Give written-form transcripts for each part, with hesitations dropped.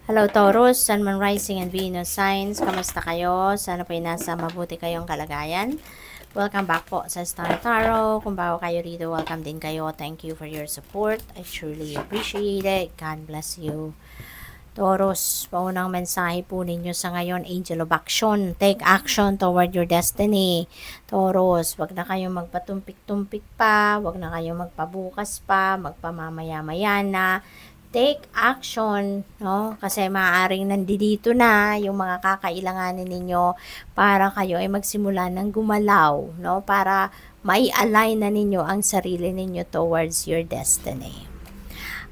Hello Taurus, Sun, Moon, Rising, and Venus signs. Kamusta kayo? Sana po nasa mabuti kayong kalagayan. Welcome back po sa Star Tarot. Kung bago kayo rito, welcome din kayo. Thank you for your support. I truly appreciate it. God bless you. Taurus, paunang mensahe po ninyo sa ngayon, Angel of Action. Take action toward your destiny. Taurus, wag na kayong magpatumpik-tumpik pa, wag na kayong magpabukas pa, magpamamaya-maya na. Take action, no? Kasi maaaring nandito na yung mga kakailanganin ninyo para kayo ay magsimula ng gumalaw, no? Para mai-align na ninyo ang sarili ninyo towards your destiny.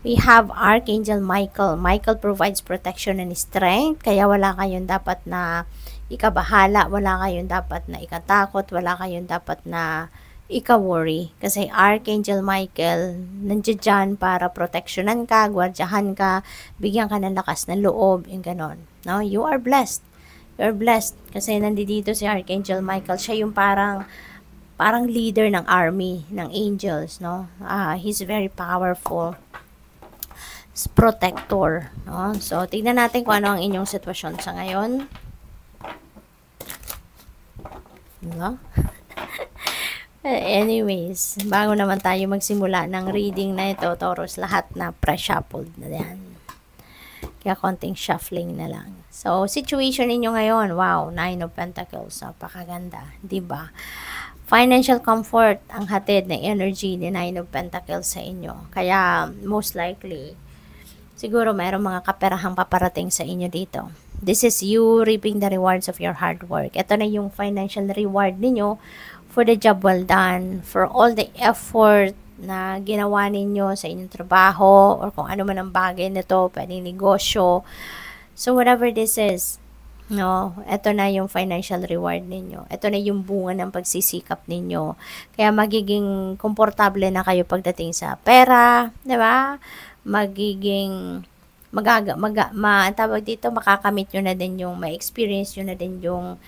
We have Archangel Michael. Michael provides protection and strength, kaya wala kayong dapat na ikabahala, wala kayong dapat na ikatakot, wala kayong dapat na ika-worry. Kasi Archangel Michael, nandiyan dyan para proteksyonan ka, gwardyahan ka, bigyan ka ng lakas ng loob, yung ganon. No? You are blessed. You're blessed. Kasi nandito si Archangel Michael, siya yung parang leader ng army, ng angels, no? He's very powerful. Protector, no? So, tignan natin kung ano ang inyong sitwasyon sa ngayon. No? Anyways, bago naman tayo magsimula ng reading na ito, Taurus, lahat na pre-shuffled na yan. Kaya konting shuffling na lang. So, situation ninyo ngayon, wow, 9 of Pentacles, napakaganda, diba? Financial comfort ang hatid ng energy ni 9 of Pentacles sa inyo. Kaya, most likely, siguro mayroong mga kaperahang paparating sa inyo dito. This is you reaping the rewards of your hard work. Ito na yung financial reward ninyo for the job well done, for all the effort na ginawa ninyo sa inyong trabaho, or kung ano man ang bagay nito, pwedeng negosyo. So, whatever this is, no, ito na yung financial reward ninyo. Ito na yung bunga ng pagsisikap ninyo. Kaya magiging komportable na kayo pagdating sa pera, di ba? Magiging tawag dito, makakamit nyo na din yung, ma-experience nyo na din yung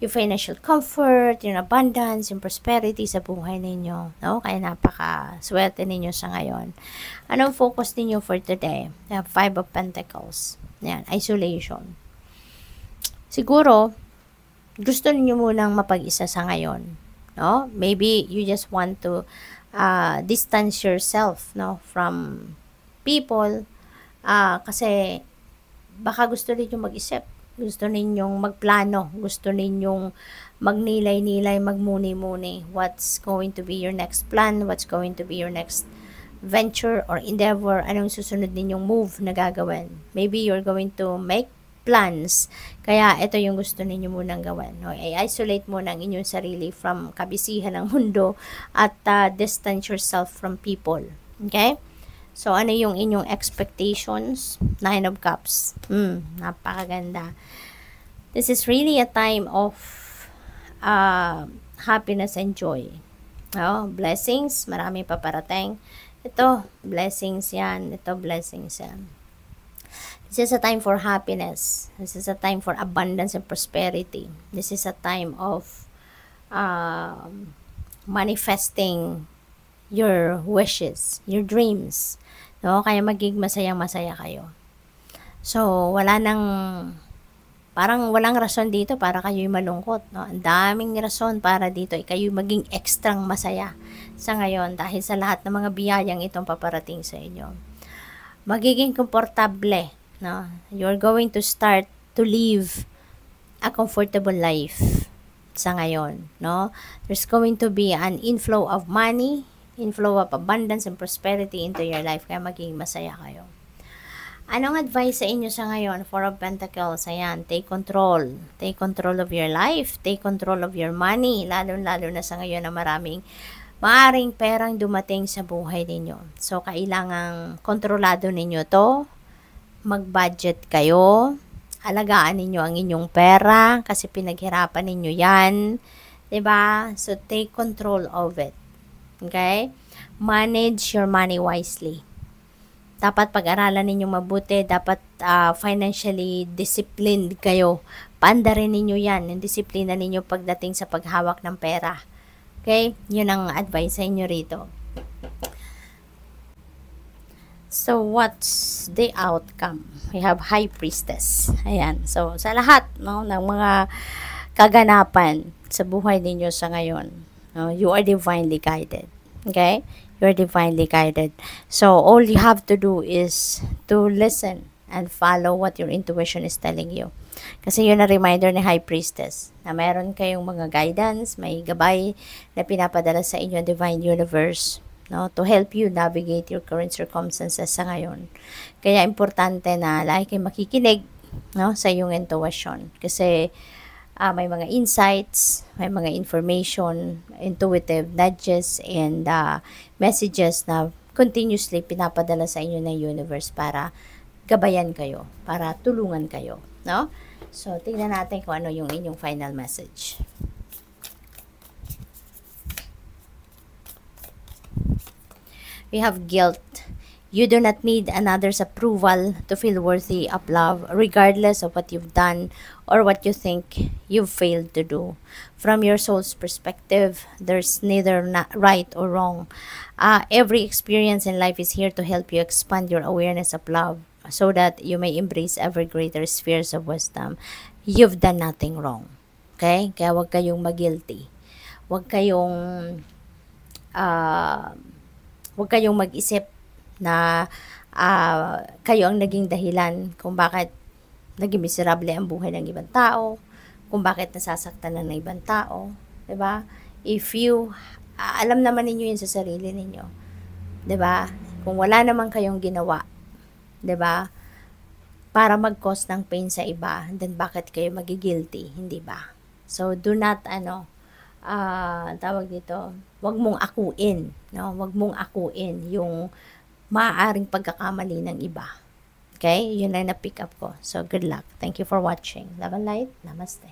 financial comfort, yung abundance, yung prosperity sa buhay ninyo. No? Kaya napaka-swerte ninyo sa ngayon. Anong focus ninyo for today? The 5 of Pentacles. Yan, isolation. Siguro, gusto niyo munang mapag-isa sa ngayon. No? Maybe you just want to distance yourself, no, from people. Kasi baka gusto niyo mag-isip. Gusto ninyong magplano, gusto ninyong magnilay-nilay, magmuni-muni. What's going to be your next plan? What's going to be your next venture or endeavor? Anong susunod ninyong move na gagawin? Maybe you're going to make plans. Kaya ito yung gusto ninyo munang gawin. No? I-isolate muna ang inyong sarili from kabisihan ng mundo at distance yourself from people. Okay? So, ano yung inyong expectations? 9 of Cups. Napakaganda. This is really a time of happiness and joy. Oh, blessings. Marami paparating. Ito, blessings yan. Ito, blessings yan. This is a time for happiness. This is a time for abundance and prosperity. This is a time of manifesting your wishes, your dreams. No? Kaya magiging masayang-masaya kayo. So, parang walang rason dito para kayo'y malungkot. No? Ang daming rason para dito ay kayo'y maging extrang masaya sa ngayon dahil sa lahat ng mga biyayang itong paparating sa inyo. Magiging komportable. No? You're going to start to live a comfortable life sa ngayon. No? There's going to be an inflow of money, inflow of abundance and prosperity into your life. Kaya magiging masaya kayo. Anong advice sa inyo sa ngayon? 4 of Pentacles. Ayan, take control. Take control of your life. Take control of your money. Lalo-lalo na sa ngayon na maaring perang dumating sa buhay ninyo. So, kailangang kontrolado ninyo to. Mag-budget kayo. Alagaan ninyo ang inyong pera kasi pinaghirapan ninyo yan. 'Di ba? So, take control of it. Okay? Manage your money wisely. Dapat pag-aralan ninyo mabuti. Dapat financially disciplined kayo. Paandarin ninyo yan. Yung disiplina ninyo pagdating sa paghawak ng pera. Okay? Yun ang advice sa inyo rito. So, what's the outcome? We have High Priestess. Ayan. So, sa lahat, no, ng mga kaganapan sa buhay ninyo sa ngayon, no, you are divinely guided. Okay? You are divinely guided. So, all you have to do is to listen and follow what your intuition is telling you. Kasi yun na reminder ni High Priestess na mayroon kayong mga guidance, may gabay na pinapadala sa inyo Divine Universe, no, to help you navigate your current circumstances sa ngayon. Kaya importante na lagi kayong makikinig, no, sa iyong intuition. Kasi may mga insights, may mga information, intuitive nudges, and messages na continuously pinapadala sa inyo ng universe para gabayan kayo, para tulungan kayo, no? So, tingnan natin kung ano yung inyong final message. We have guilt. You do not need another's approval to feel worthy of love, regardless of what you've done or what you think you've failed to do. From your soul's perspective, there's neither right or wrong. Every experience in life is here to help you expand your awareness of love so that you may embrace ever greater spheres of wisdom. You've done nothing wrong. Okay? Kaya huwag kayong mag-guilty. Huwag kayong mag-isip na kayo ang naging dahilan kung bakit naging miserable ang buhay ng ibang tao, kung bakit nasasaktan ng ibang tao, 'di ba? If you alam naman ninyo 'yun sa sarili ninyo, 'di ba? Kung wala naman kayong ginawa, 'di ba? Para mag-cause ng pain sa iba, then bakit kayo magigilty, hindi ba? So do not tawag dito, wag mong akuin, no? Wag mong akuin yung maaaring pagkakamali ng iba. Okay? Yun lang na pick up ko. So, good luck. Thank you for watching. Love and light. Namaste.